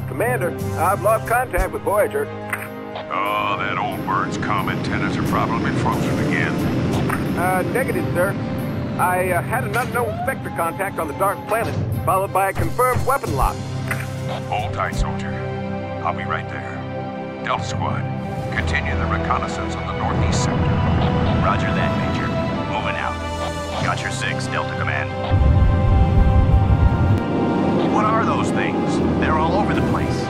Commander, I've lost contact with Voyager. Oh, that old bird's comm antennas are probably frozen again. Negative, sir. I had an unknown Spectre contact on the Dark Planet, followed by a confirmed weapon lock. Hold tight, soldier. I'll be right there. Delta Squad, continue the reconnaissance on the northeast sector. Roger that, Major. Moving out. Got your 6, Delta Command. What are those things? They're all over the place.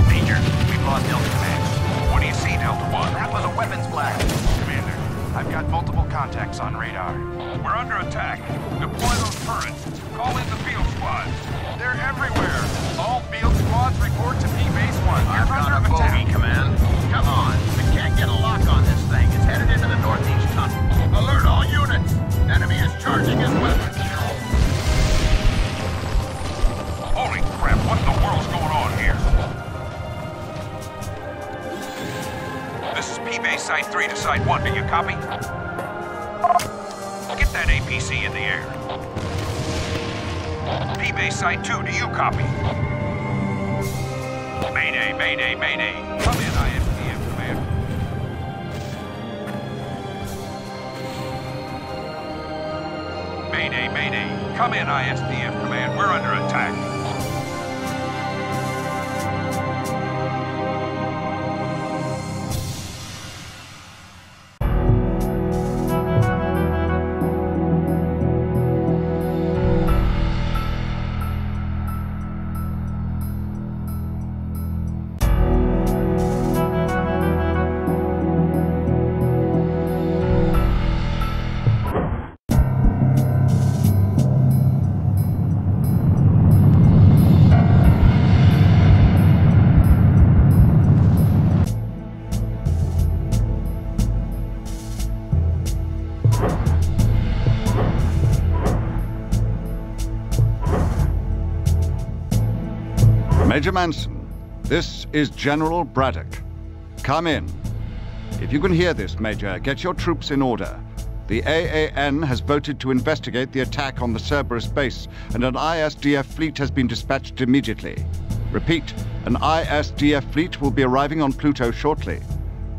Major, we've lost Delta Command. What do you see, Delta One? That was a weapons blast. Commander, I've got multiple contacts on radar. we're under attack. Deploy those turrets. Call in the field squads. They're everywhere. All field squads report to P-Base 1. I've got a bogey, Command. Come on. We can't get a lock on this thing. It's headed into the northeast tunnel. Alert all units. Enemy is charging his weapons. Holy crap, what in the world's going on here? This is P-Base Site 3 to Site 1. Do you copy? Get that APC in the air. P-Base Site 2, do you copy? Mayday, mayday, mayday. Come in, ISDF Command. Mayday, mayday. Come in, ISDF Command. We're under attack. Major Manson, this is General Braddock. Come in. If you can hear this, Major, get your troops in order. The AAN has voted to investigate the attack on the Cerberus base, and an ISDF fleet has been dispatched immediately. Repeat, an ISDF fleet will be arriving on Pluto shortly.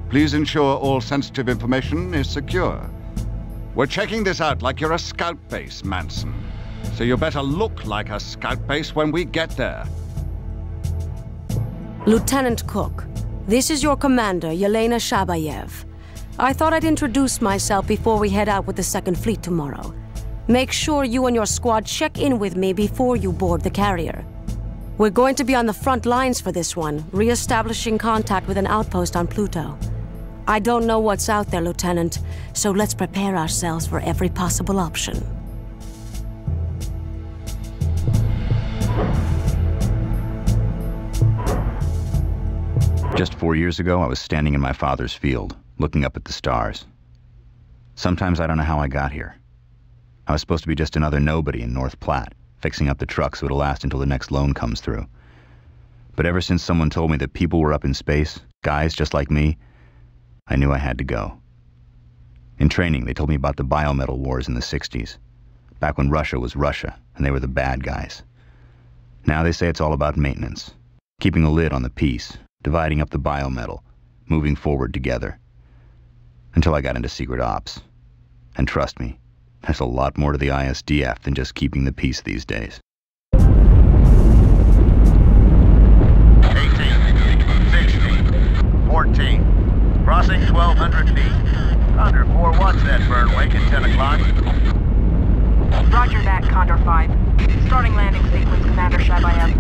Please ensure all sensitive information is secure. We're checking this out like you're a scout base, Manson. So you better look like a scout base when we get there. Lieutenant Cook, this is your commander, Yelena Shabayev. I thought I'd introduce myself before we head out with the Second Fleet tomorrow. Make sure you and your squad check in with me before you board the carrier. We're going to be on the front lines for this one, re-establishing contact with an outpost on Pluto. I don't know what's out there, Lieutenant, so let's prepare ourselves for every possible option. Just 4 years ago, I was standing in my father's field, looking up at the stars. Sometimes I don't know how I got here. I was supposed to be just another nobody in North Platte, fixing up the truck so it'll last until the next loan comes through. But ever since someone told me that people were up in space, guys just like me, I knew I had to go. In training, they told me about the biometal wars in the 60s, back when Russia was Russia, and they were the bad guys. Now they say it's all about maintenance, keeping a lid on the peace, dividing up the biometal, moving forward together. Until I got into secret ops. And trust me, there's a lot more to the ISDF than just keeping the peace these days. 18, 16, 14, crossing 1,200 feet. Condor 4, watch that burn wake at 10 o'clock. Roger that, Condor 5. Starting landing sequence, Commander Shabayev.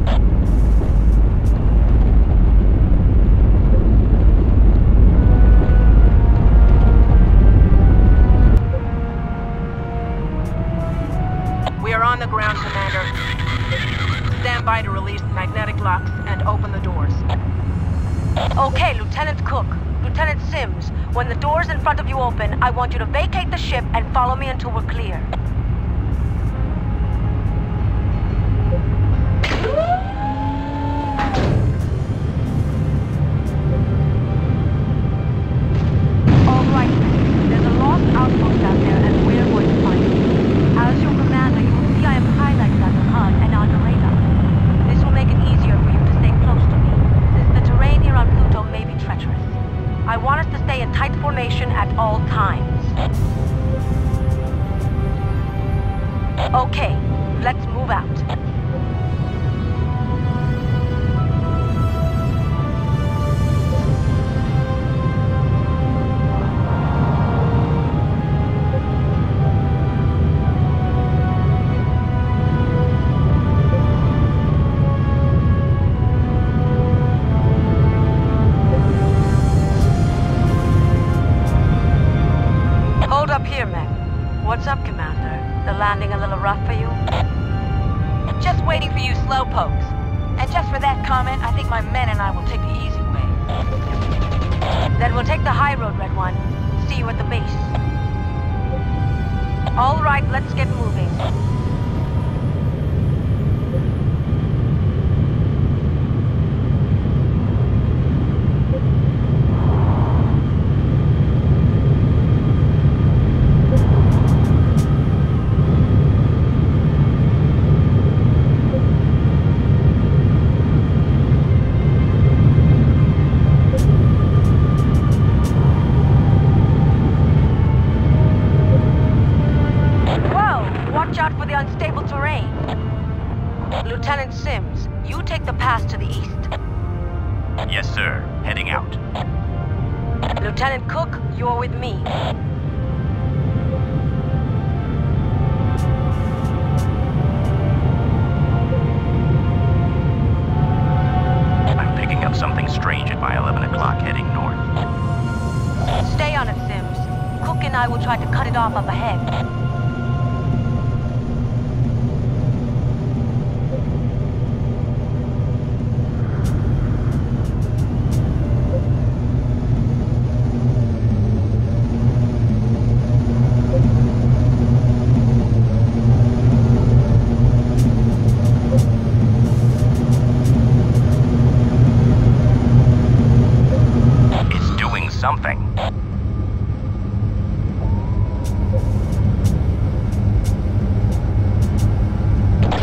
We are on the ground, Commander. Stand by to release magnetic locks and open the doors. Okay, Lieutenant Cook. Lieutenant Sims, when the doors in front of you open, I want you to vacate the ship and follow me until we're clear. comment, I think my men and I will take the easy way. Then we'll take the high road, Red One. See you at the base. All right, let's get moving. Lieutenant Sims, you take the pass to the east. Yes, sir. Heading out. Lieutenant Cook, you're with me. I'm picking up something strange at my 11 o'clock heading north. Stay on it, Sims. Cook and I will try to cut it off up ahead. Something.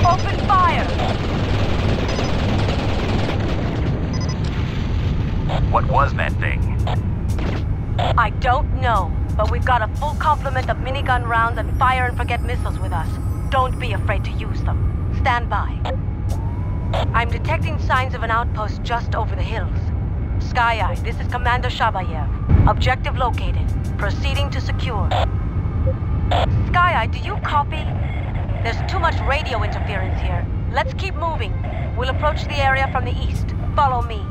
Open fire! What was that thing? I don't know, but we've got a full complement of minigun rounds and fire and forget missiles with us. Don't be afraid to use them. Stand by. I'm detecting signs of an outpost just over the hills. Sky Eye, this is Commander Shabayev. Objective located. Proceeding to secure. Sky Eye, do you copy? There's too much radio interference here. Let's keep moving. We'll approach the area from the east. Follow me.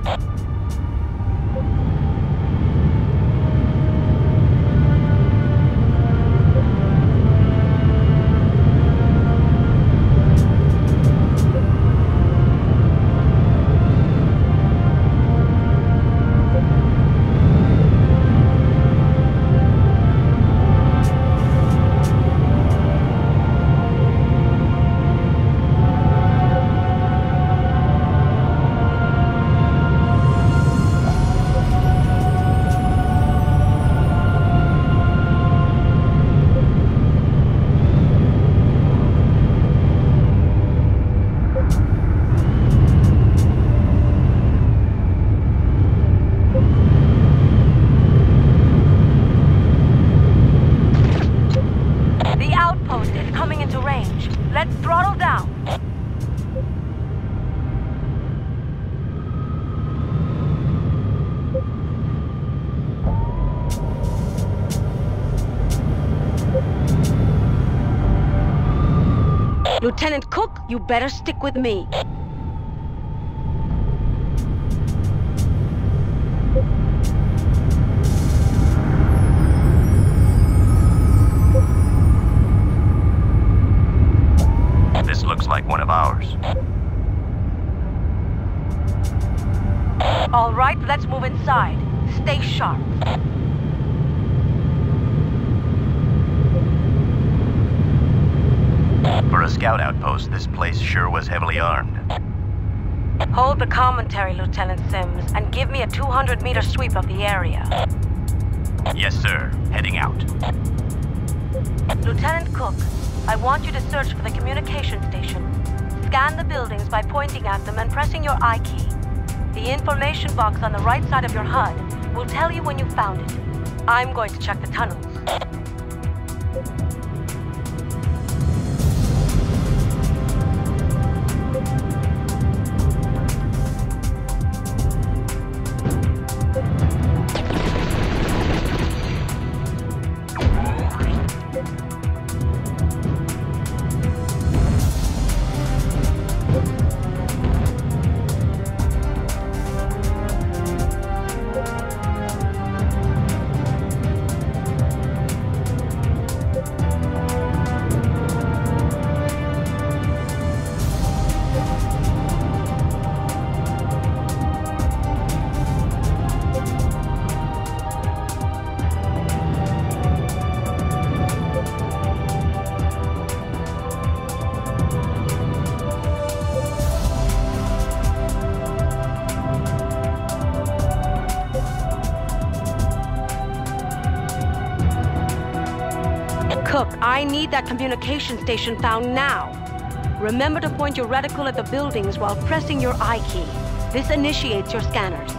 Lieutenant Cook, you better stick with me. This looks like one of ours. All right, let's move inside. Stay sharp. For a scout outpost, this place sure was heavily armed. Hold the commentary, Lieutenant Sims, and give me a 200-meter sweep of the area. Yes, sir. Heading out. Lieutenant Cook, I want you to search for the communication station. Scan the buildings by pointing at them and pressing your I key. The information box on the right side of your HUD will tell you when you found it. I'm going to check the tunnels. Cook, I need that communication station found now. Remember to point your reticle at the buildings while pressing your I key. This initiates your scanners.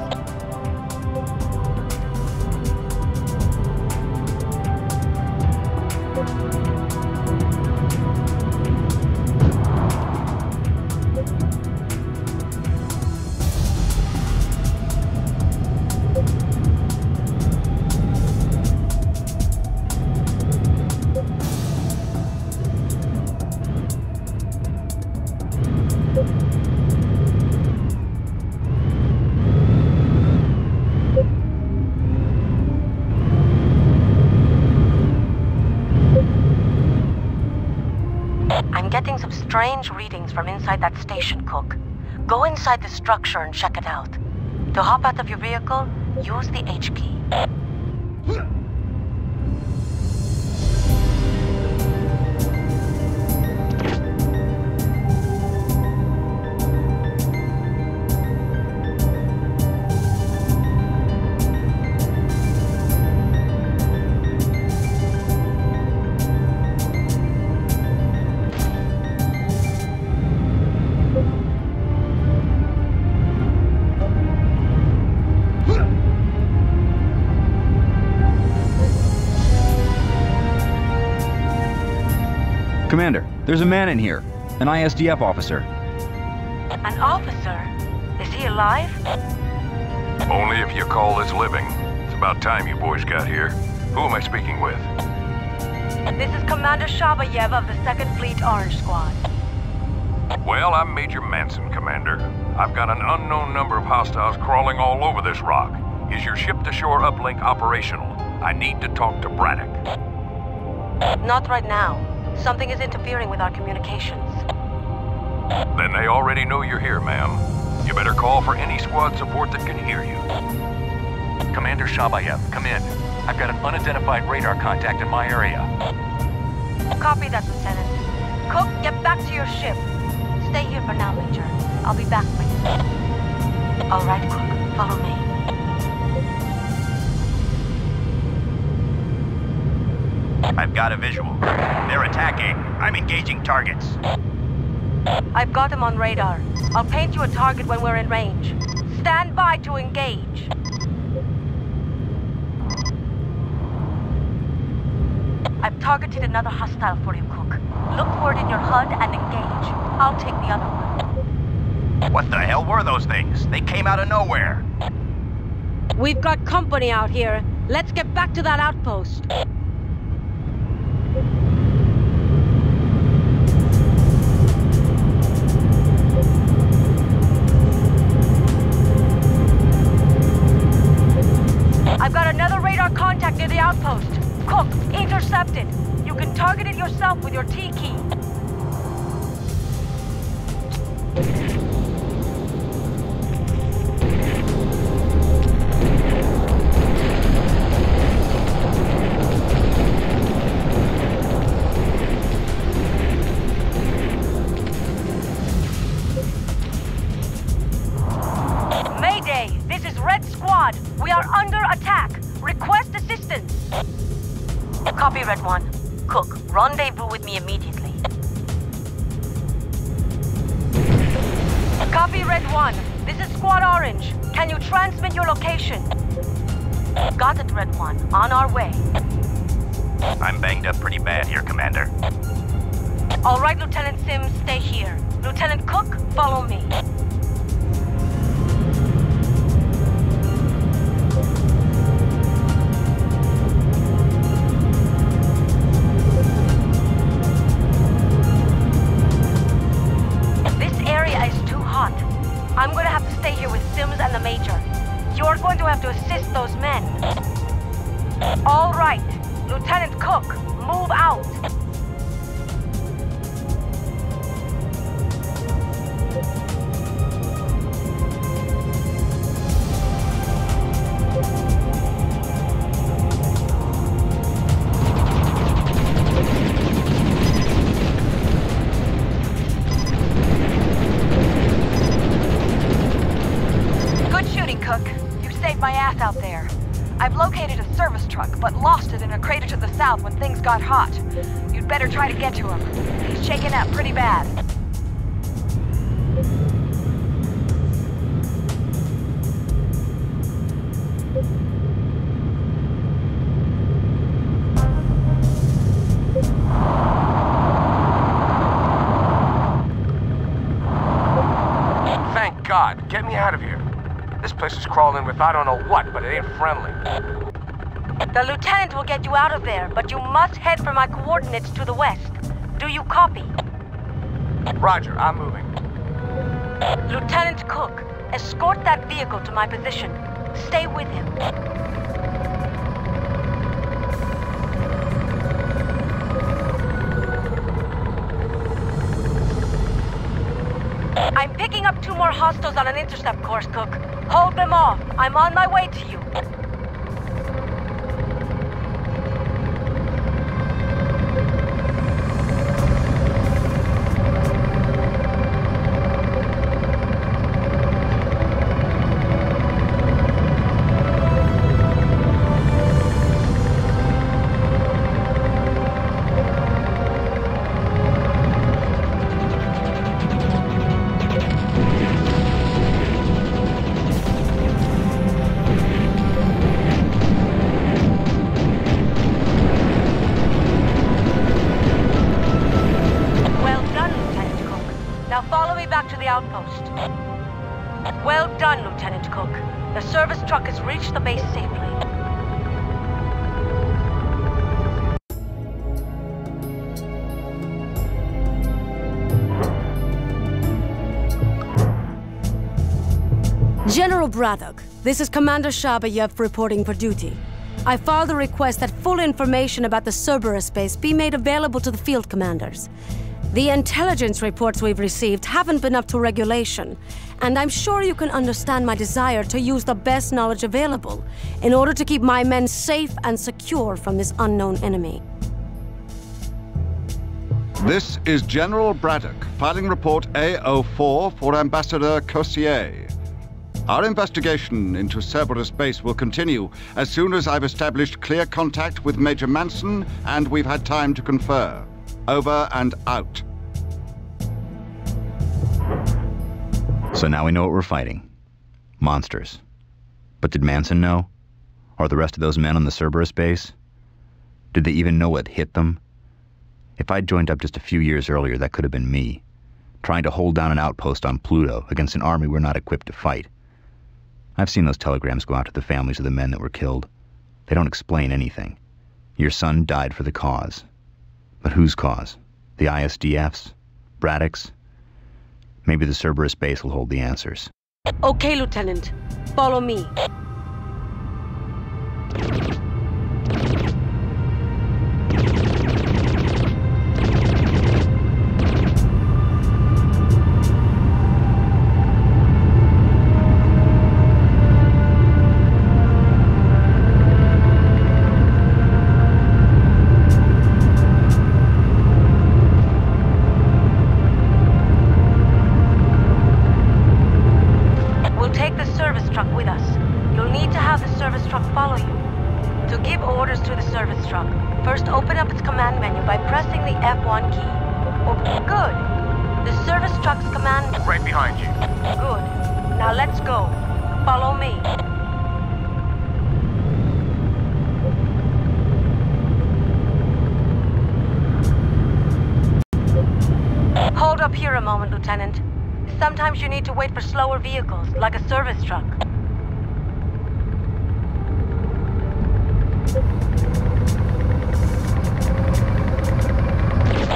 Getting some strange readings from inside that station, Cook. Go inside the structure and check it out. To hop out of your vehicle, use the H key. Commander, there's a man in here. An ISDF officer. An officer? Is he alive? Only if you call this living. It's about time you boys got here. Who am I speaking with? This is Commander Shabayev of the 2nd Fleet Orange Squad. Well, I'm Major Manson, Commander. I've got an unknown number of hostiles crawling all over this rock. Is your ship-to-shore uplink operational? I need to talk to Braddock. Not right now. Something is interfering with our communications. Then they already know you're here, ma'am. You better call for any squad support that can hear you. Commander Shabayev, come in. I've got an unidentified radar contact in my area. Copy that, Lieutenant. Cook, get back to your ship. Stay here for now, Major. I'll be back with you. All right, Cook. Follow me. I've got a visual. They're attacking. I'm engaging targets. I've got him on radar. I'll paint you a target when we're in range. Stand by to engage. I've targeted another hostile for you, Cook. Look for it in your HUD and engage. I'll take the other one. What the hell were those things? They came out of nowhere. We've got company out here. Let's get back to that outpost. I've got another radar contact near the outpost. Cook, intercepted. You can target it yourself with your T key. Mayday! This is Red Squad. We are under attack. Request assistance. Copy, Red 1. Cook, rendezvous with me immediately. Copy, Red 1. This is Squad Orange. Can you transmit your location? Got it, Red 1. On our way. I'm banged up pretty bad here, Commander. All right, Lieutenant Sims, stay here. Lieutenant Cook, follow me. I'm going to have to stay here with Sims and the Major. You're going to have to assist those men. All right. Lieutenant Cook, move out. Out there. I've located a service truck, but lost it in a crater to the south when things got hot. You'd better try to get to him. He's shaken up pretty bad. Thank God. Get me out of here. This place is crawling with I don't know what, but it ain't friendly. The lieutenant will get you out of there, but you must head for my coordinates to the west. Do you copy? Roger, I'm moving. Lieutenant Cook, escort that vehicle to my position. Stay with him. I'm picking up 2 more hostiles on an intercept course, Cook. Hold them off. I'm on my way to you. Well done, Lieutenant Cook. The service truck has reached the base safely. General Braddock, this is Commander Shabayev reporting for duty. I filed a request that full information about the Cerberus base be made available to the field commanders. The intelligence reports we've received haven't been up to regulation, and I'm sure you can understand my desire to use the best knowledge available in order to keep my men safe and secure from this unknown enemy. This is General Braddock, filing report A04 for Ambassador Cossier. Our investigation into Cerberus base will continue as soon as I've established clear contact with Major Manson and we've had time to confer. Over and out. So now we know what we're fighting. Monsters. But did Manson know? Or the rest of those men on the Cerberus base? Did they even know what hit them? If I'd joined up just a few years earlier, that could have been me. Trying to hold down an outpost on Pluto against an army we're not equipped to fight. I've seen those telegrams go out to the families of the men that were killed. They don't explain anything. Your son died for the cause. But whose cause? The ISDF's? Braddock's? Maybe the Cerberus base will hold the answers. Okay, Lieutenant. Follow me. First, open up its command menu by pressing the F1 key. Oh, good. The service truck's command... Right behind you. Good. Now let's go. Follow me. Hold up here a moment, Lieutenant. Sometimes you need to wait for slower vehicles, like a service truck.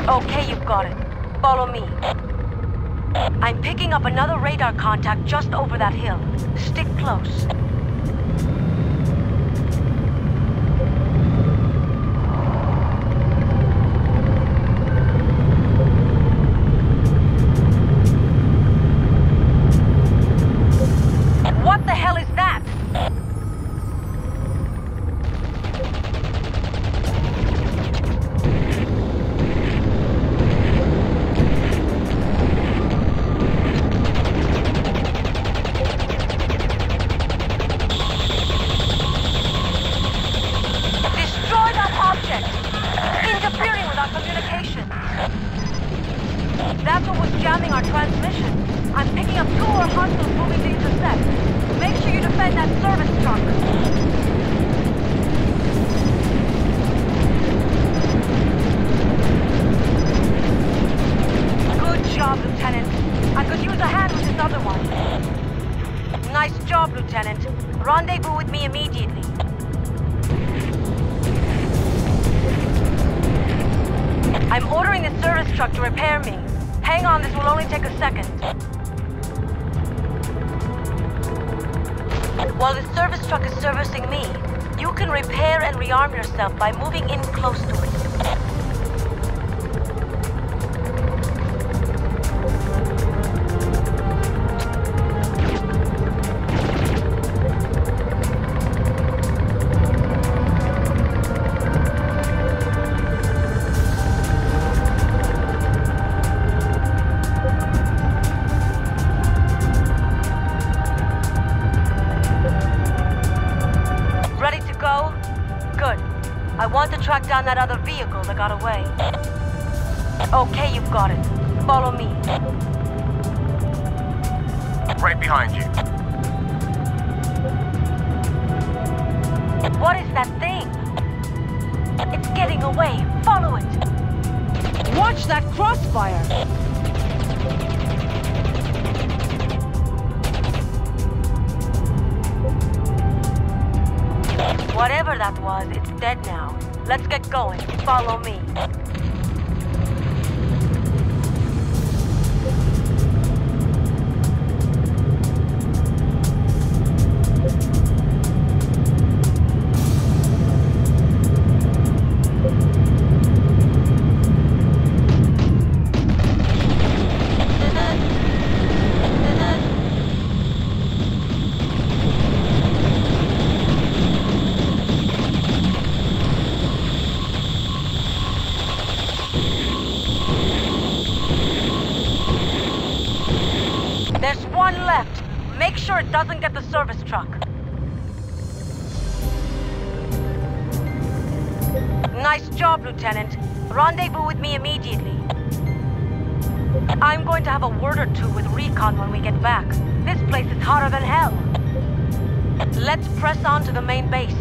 Okay, you've got it. Follow me. I'm picking up another radar contact just over that hill. Stick close. What the hell is that? Nice job, Lieutenant. Rendezvous with me immediately. I'm ordering the service truck to repair me. Hang on, this will only take a second. While the service truck is servicing me, you can repair and rearm yourself by moving in close to it. Track down that other vehicle that got away. Okay, you've got it. Follow me. Right behind you. What is that thing? It's getting away. Follow it. Watch that crossfire. Whatever that was, it's dead now. Let's get going. Follow me. There's one left. Make sure it doesn't get the service truck. Nice job, Lieutenant. Rendezvous with me immediately. I'm going to have a word or two with Recon when we get back. This place is hotter than hell. Let's press on to the main base.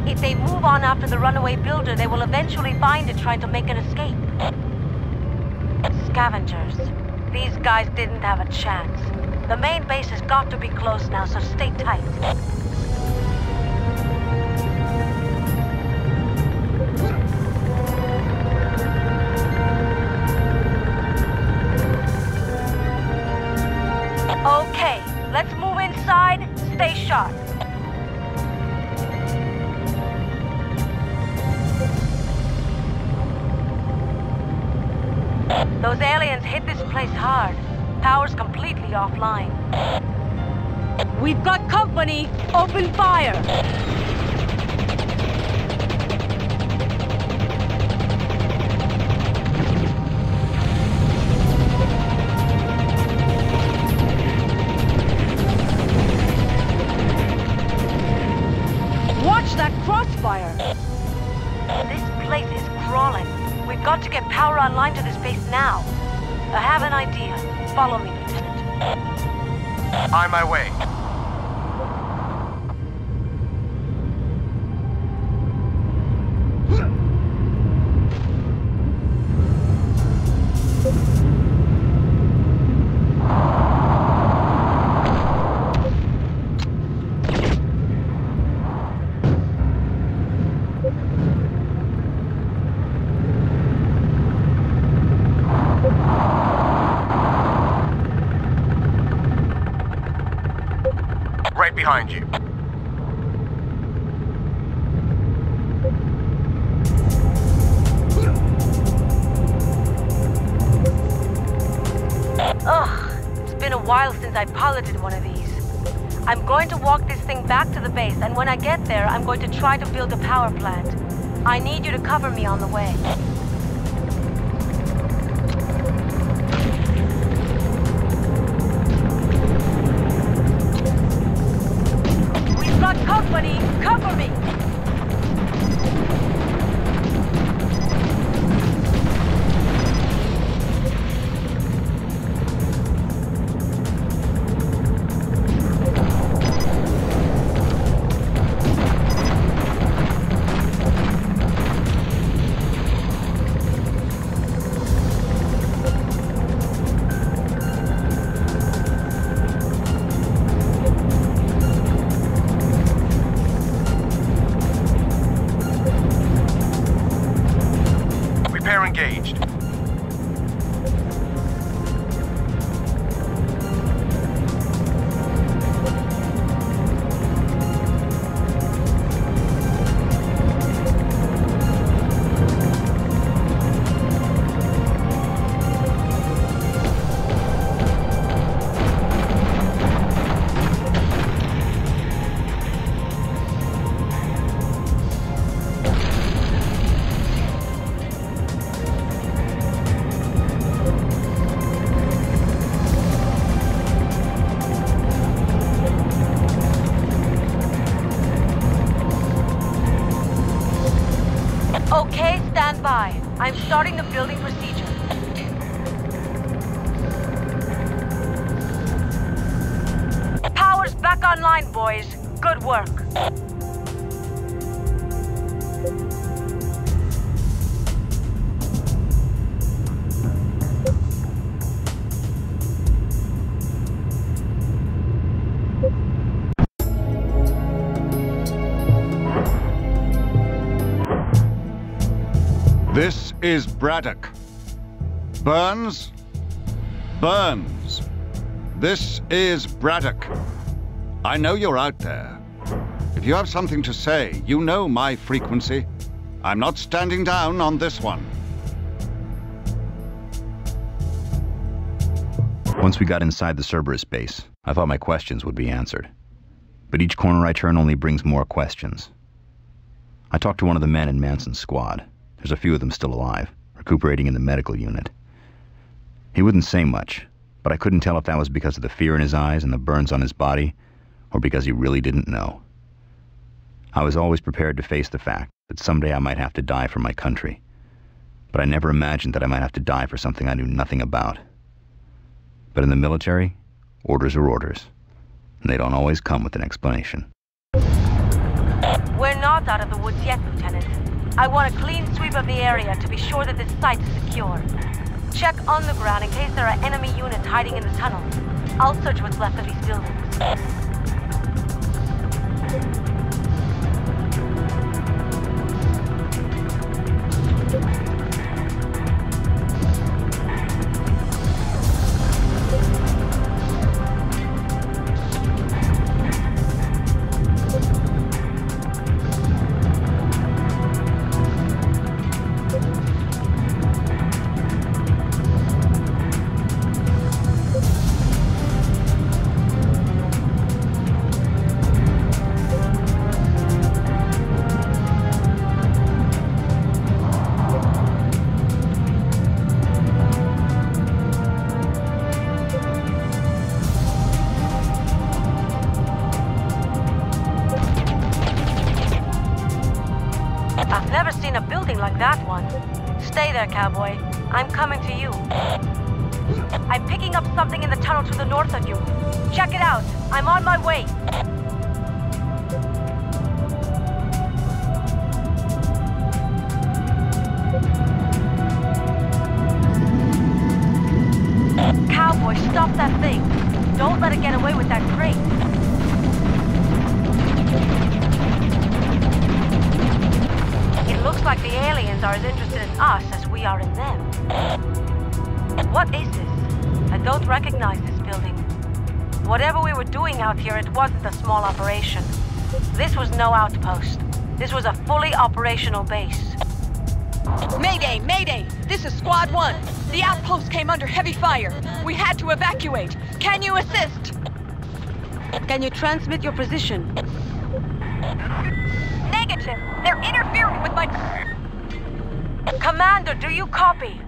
If they move on after the runaway builder, they will eventually find it trying to make an escape. Scavengers. These guys didn't have a chance. The main base has got to be close now, so stay tight. Okay, let's move inside. Stay sharp. Those aliens hit this place hard. Power's completely offline. We've got company! Open fire! Watch that crossfire! This place is crawling. We've got to get power online to this base now. I have an idea. Follow me, Lieutenant. On my way. Right behind you. Ugh, it's been a while since I piloted one of these. I'm going to walk this thing back to the base, and when I get there, I'm going to try to build a power plant. I need you to cover me on the way. We've got company! Cover me! by. I'm starting the building procedure. Power's back online, boys. Good work. This is Braddock. Burns? Burns. This is Braddock. I know you're out there. If you have something to say, you know my frequency. I'm not standing down on this one. Once we got inside the Cerberus base, I thought my questions would be answered. But each corner I turn only brings more questions. I talked to one of the men in Manson's squad. There's a few of them still alive, recuperating in the medical unit. He wouldn't say much, but I couldn't tell if that was because of the fear in his eyes and the burns on his body, or because he really didn't know. I was always prepared to face the fact that someday I might have to die for my country, but I never imagined that I might have to die for something I knew nothing about. But in the military, orders are orders, and they don't always come with an explanation. We're not out of the woods yet, Lieutenant. I want a clean sweep of the area to be sure that this site is secure. Check on the ground in case there are enemy units hiding in the tunnel. I'll search what's left of these buildings. I've never seen a building like that one. Stay there, cowboy. I'm coming to you. I'm picking up something in the tunnel to the north of you. Check it out. I'm on my way. Cowboy, stop that thing. Don't let it get away with that crate. It looks like the aliens are as interested in us as we are in them. What is this? I don't recognize this building. Whatever we were doing out here, it wasn't a small operation. This was no outpost. This was a fully operational base. Mayday! Mayday! This is Squad 1. The outpost came under heavy fire. We had to evacuate. Can you assist? Can you transmit your position? Negative! They're interfering with my... Commander, do you copy?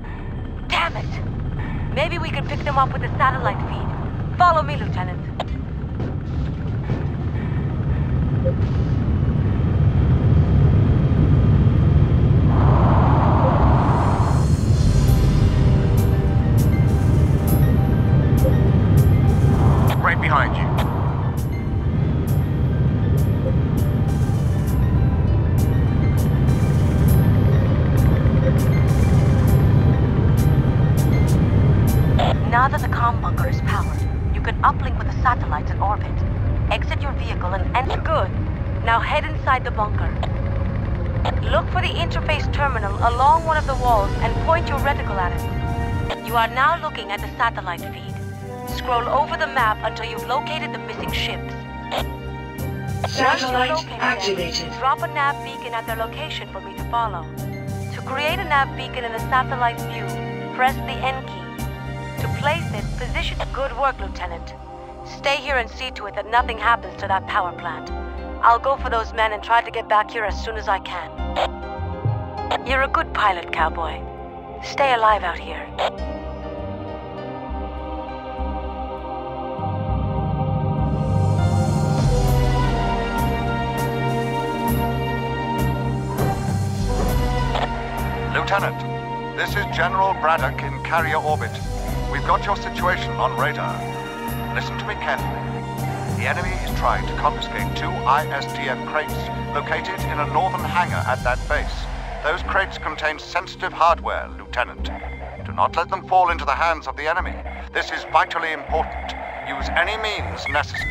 Damn it! Maybe we can pick them up with the satellite feed. Follow me, Lieutenant. Right behind you. Now that the comm bunker is powered, you can uplink with the satellites in orbit. Exit your vehicle and enter. Good. Now head inside the bunker. Look for the interface terminal along one of the walls and point your reticle at it. You are now looking at the satellite feed. Scroll over the map until you've located the missing ships. Satellite activated. Drop a nav beacon at their location for me to follow. To create a nav beacon in the satellite view, press the N key. To place it, position. Good work, Lieutenant. Stay here and see to it that nothing happens to that power plant. I'll go for those men and try to get back here as soon as I can. You're a good pilot, cowboy. Stay alive out here. Lieutenant, this is General Braddock in carrier orbit. We've got your situation on radar. Listen to me carefully. The enemy is trying to confiscate 2 ISDF crates located in a northern hangar at that base. Those crates contain sensitive hardware, Lieutenant. Do not let them fall into the hands of the enemy. This is vitally important. Use any means necessary.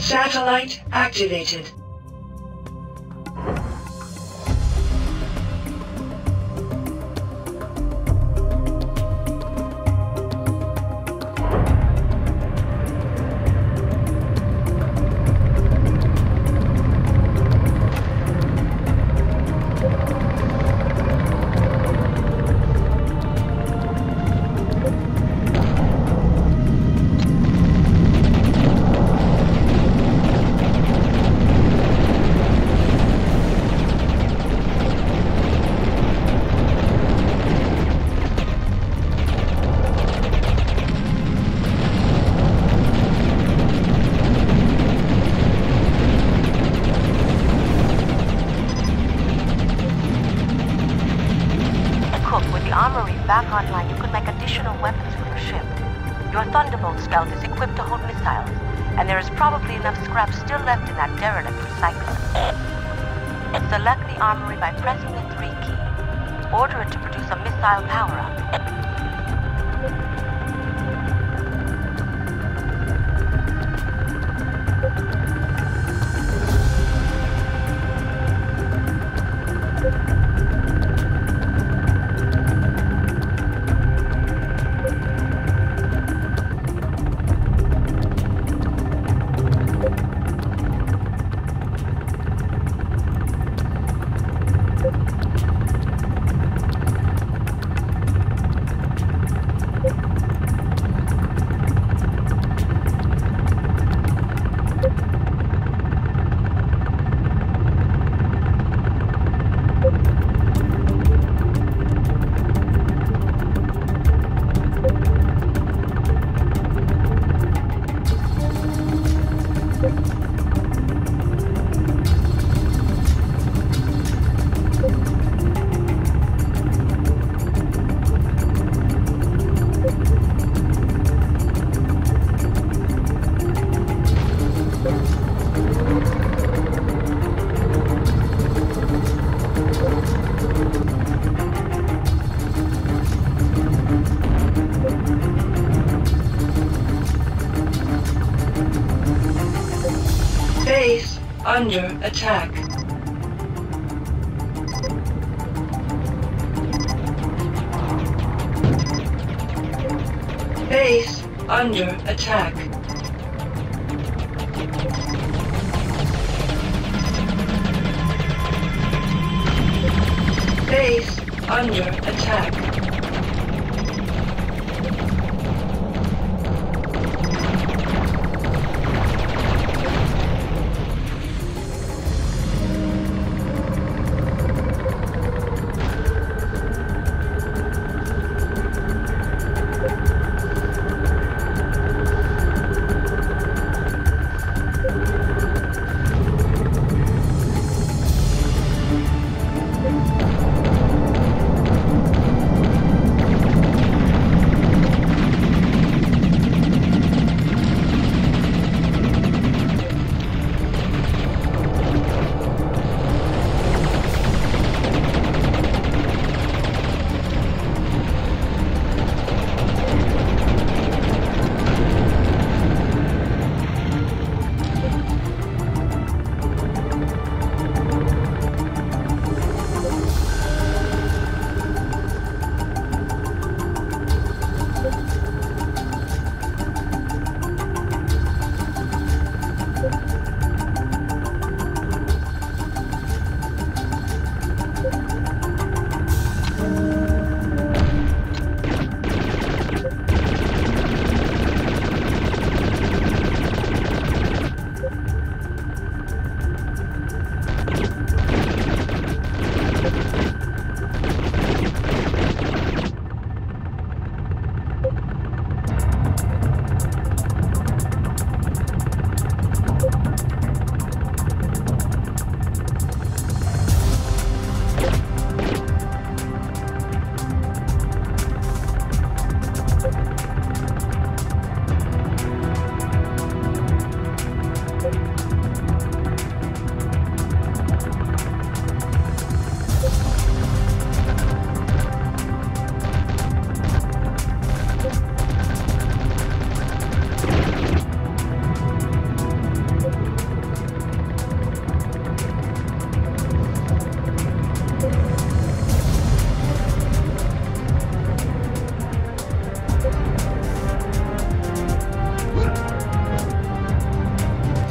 Satellite activated. Back online, you could make additional weapons for your ship. Your Thunderbolt belt is equipped to hold missiles, and there is probably enough scrap still left in that derelict recycler. Select the armory by pressing the 3 key. Order it to produce a missile power-up. Base under attack. Base under attack. Base under attack.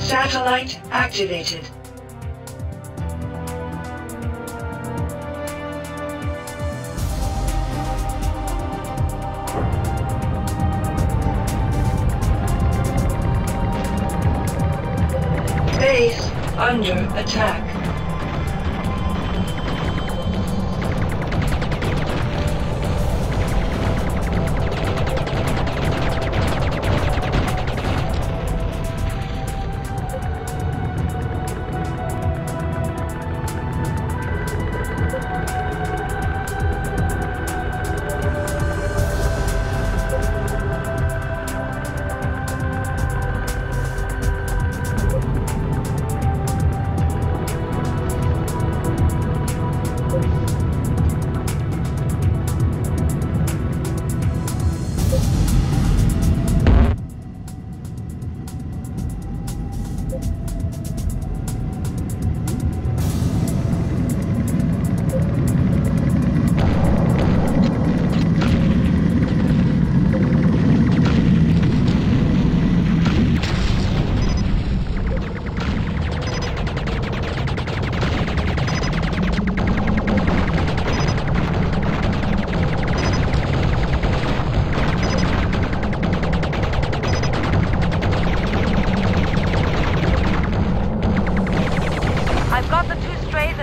Satellite activated. Base under attack.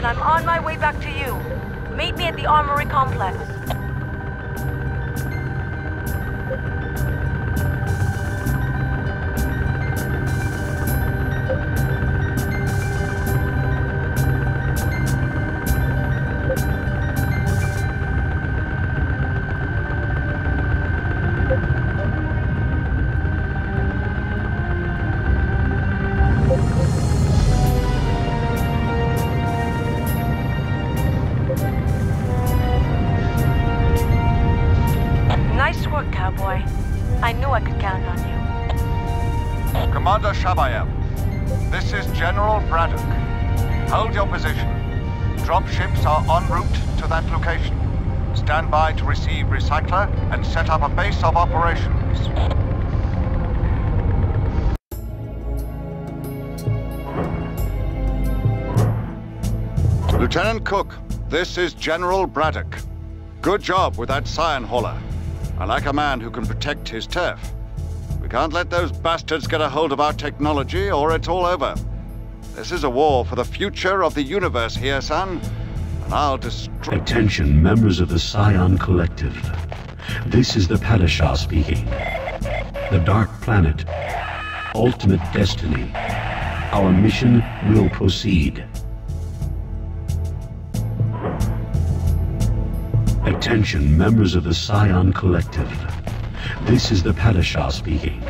I'm on my way back to you. Meet me at the Armory complex. Commander Shabayev, this is General Braddock. Hold your position. Dropships are en route to that location. Stand by to receive recycler and set up a base of operations. Lieutenant Cook, this is General Braddock. Good job with that Scion hauler. I like a man who can protect his turf. We can't let those bastards get a hold of our technology or it's all over. This is a war for the future of the universe here, son. And I'll destroy... Attention, members of the Scion Collective. This is the Padishah speaking. The Dark Planet. Ultimate destiny. Our mission will proceed. Attention, members of the Scion Collective. This is the Padishah speaking.